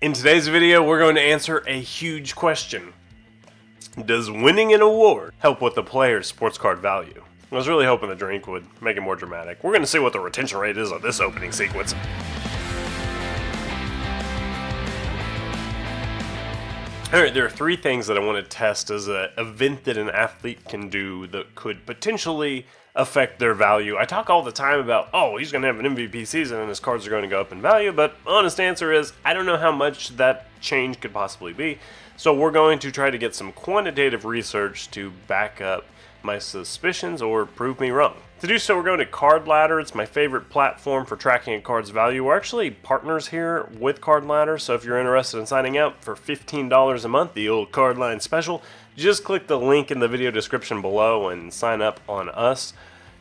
In today's video, we're going to answer a huge question. Does winning an award help with the player's sports card value? I was really hoping the drink would make it more dramatic. We're going to see what the retention rate is on this opening sequence. Alright, there are three things that I want to test as an event that an athlete can do that could potentially affect their value. I talk all the time about, he's going to have an MVP season and his cards are going to go up in value, but honest answer is, I don't know how much that change could possibly be. So we're going to try to get some quantitative research to back up my suspicions or prove me wrong. To do so, we're going to Card Ladder. It's my favorite platform for tracking a card's value. We're actually partners here with Card Ladder, so if you're interested in signing up for $15 a month, the old Card Line special, just click the link in the video description below and sign up on us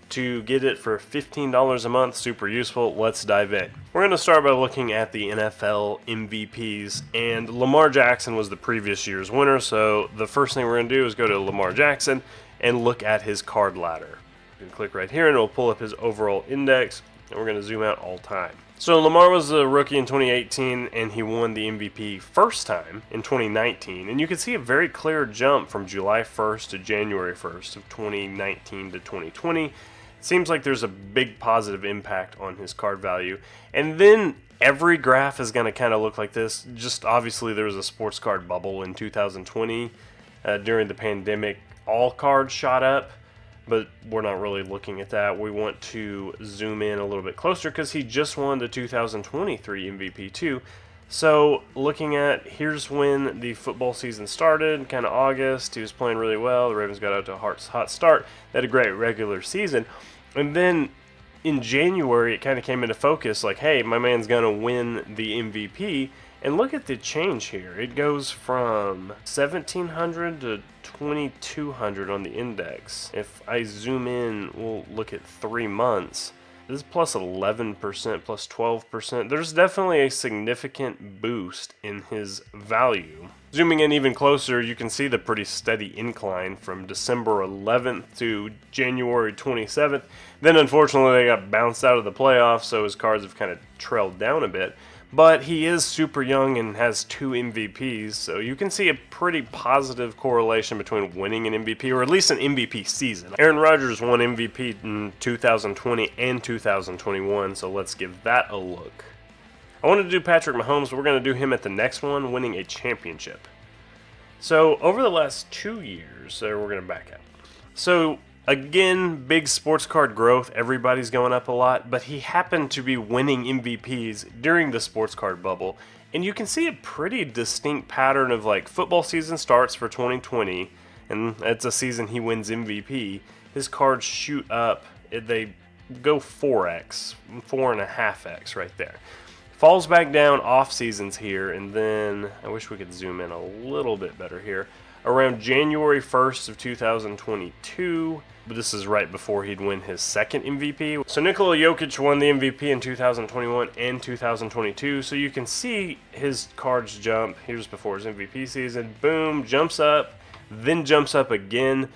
to get it for $15 a month. Super useful. Let's dive in. We're going to start by looking at the NFL MVPs, and Lamar Jackson was the previous year's winner, so the first thing we're going to do is go to Lamar Jackson and look at his card ladder. You can click right here and it'll pull up his overall index, and we're going to zoom out all time. So Lamar was a rookie in 2018 and he won the MVP first time in 2019, and you can see a very clear jump from July 1st to January 1st of 2019 to 2020. It seems like there's a big positive impact on his card value, and then every graph is going to kind of look like this. Just obviously there was a sports card bubble in 2020 during the pandemic. All cards shot up, but we're not really looking at that. We want to zoom in a little bit closer because he just won the 2023 MVP too. So looking at, here's when the football season started, kind of August. He was playing really well. The Ravens got out to a hot start. They had a great regular season. And then in January, it kind of came into focus like, hey, my man's going to win the MVP. And look at the change here. It goes from 1,700 to 2,200 on the index. If I zoom in, we'll look at 3 months. This is plus 11%, plus 12%. There's definitely a significant boost in his value. Zooming in even closer, you can see the pretty steady incline from December 11th to January 27th. Then unfortunately they got bounced out of the playoffs, so his cards have kind of trailed down a bit. But he is super young and has 2 MVPs, so you can see a pretty positive correlation between winning an MVP, or at least an MVP season. Aaron Rodgers won MVP in 2020 and 2021, so let's give that a look. I wanted to do Patrick Mahomes, but we're going to do him at the next one, winning a championship. So over the last 2 years, we're going to back up. So again, big sports card growth, everybody's going up a lot, but he happened to be winning MVPs during the sports card bubble. And you can see a pretty distinct pattern of like football season starts for 2020, and it's a season he wins MVP. His cards shoot up, they go 4x, 4.5x right there. Falls back down off seasons here, and then I wish we could zoom in a little bit better here. Around January 1st of 2022, but this is right before he'd win his second MVP. So Nikola Jokic won the MVP in 2021 and 2022, so you can see his cards jump. Here's before his MVP season, boom, jumps up, then jumps up again.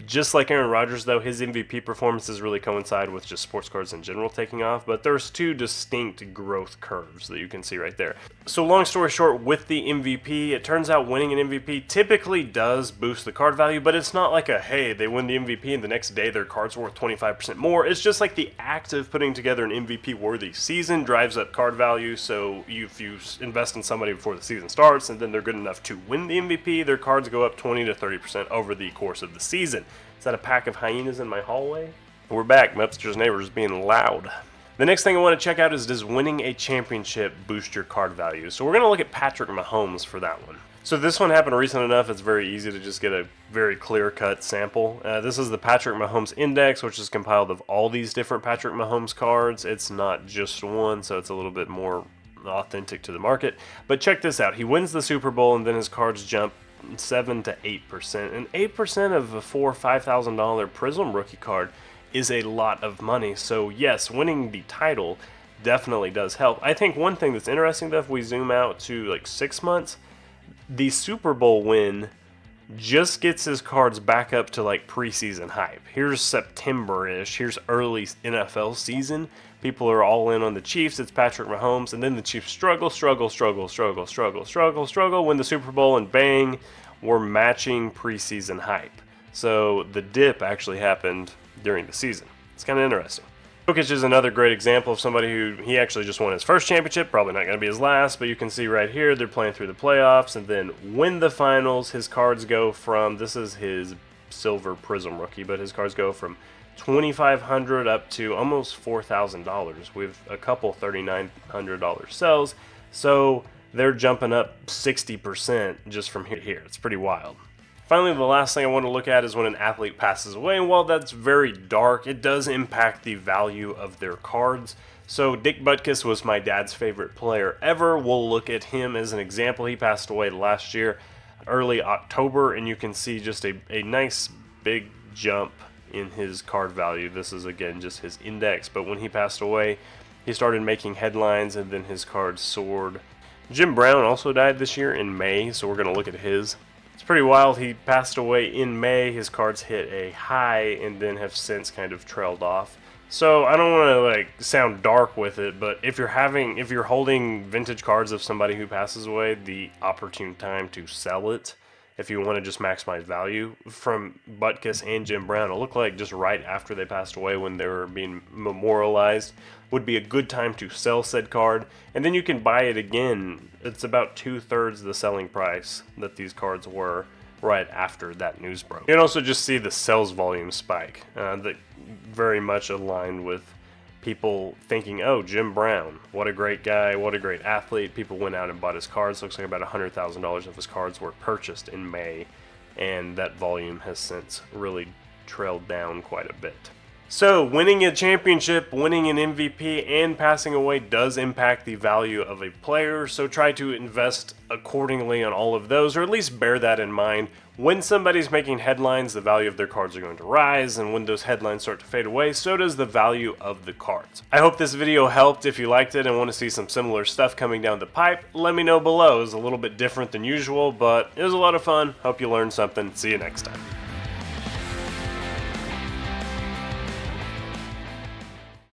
Just like Aaron Rodgers, though, his MVP performances really coincide with just sports cards in general taking off, but there's 2 distinct growth curves that you can see right there. So long story short, with the MVP, it turns out winning an MVP typically does boost the card value, but it's not like a, hey, they win the MVP and the next day their card's worth 25% more. It's just like the act of putting together an MVP-worthy season drives up card value, so if you invest in somebody before the season starts and then they're good enough to win the MVP, their cards go up 20 to 30% over the course of the season. Is that a pack of hyenas in my hallway? We're back. My upstairs neighbor is being loud. The next thing I want to check out is, does winning a championship boost your card value? So we're going to look at Patrick Mahomes for that one. So this one happened recent enough, it's very easy to just get a very clear-cut sample. This is the Patrick Mahomes Index, which is compiled of all these different Patrick Mahomes cards. It's not just one, so it's a little bit more authentic to the market. But check this out. He wins the Super Bowl, and then his cards jump 7 to 8%, and 8% of a $4,000 or $5,000 Prism rookie card is a lot of money. So yes, winning the title definitely does help. I think one thing that's interesting though, if we zoom out to like 6 months, the Super Bowl win just gets his cards back up to like preseason hype. Here's September-ish, here's early NFL season. People are all in on the Chiefs. It's Patrick Mahomes, and then the Chiefs struggle, win the Super Bowl, and bang, we're matching preseason hype. So the dip actually happened during the season. It's kind of interesting. Jokic is another great example of somebody who he actually just won his first championship, probably not going to be his last, but you can see right here they're playing through the playoffs and then win the finals. His cards go from, this is his silver prism rookie, but his cards go from $2,500 up to almost $4,000 with a couple $3,900 sells. So they're jumping up 60% just from here. It's pretty wild. Finally, the last thing I want to look at is when an athlete passes away, and while that's very dark, it does impact the value of their cards. So Dick Butkus was my dad's favorite player ever. We'll look at him as an example. He passed away last year, early October, and you can see just a nice big jump in his card value. This is, again, just his index, but when he passed away, he started making headlines, and then his cards soared. Jim Brown also died this year in May, so we're going to look at his. It's pretty wild. He passed away in May. His cards hit a high and then have since kind of trailed off. So I don't want to sound dark with it, but if you're holding vintage cards of somebody who passes away, the opportune time to sell it, if you want to just maximize value, from Butkus and Jim Brown, it looked like just right after they passed away when they were being memorialized would be a good time to sell said card, and then you can buy it again. It's about 2/3 the selling price that these cards were right after that news broke. You can also just see the sales volume spike that very much aligned with people thinking, oh, Jim Brown, what a great guy, what a great athlete. People went out and bought his cards. Looks like about $100,000 of his cards were purchased in May, and that volume has since really trailed down quite a bit. So winning a championship, winning an MVP, and passing away does impact the value of a player, so try to invest accordingly on all of those, or at least bear that in mind. When somebody's making headlines, the value of their cards are going to rise, and when those headlines start to fade away, so does the value of the cards. I hope this video helped. If you liked it and want to see some similar stuff coming down the pipe, let me know below. It was a little bit different than usual, but it was a lot of fun. Hope you learned something. See you next time.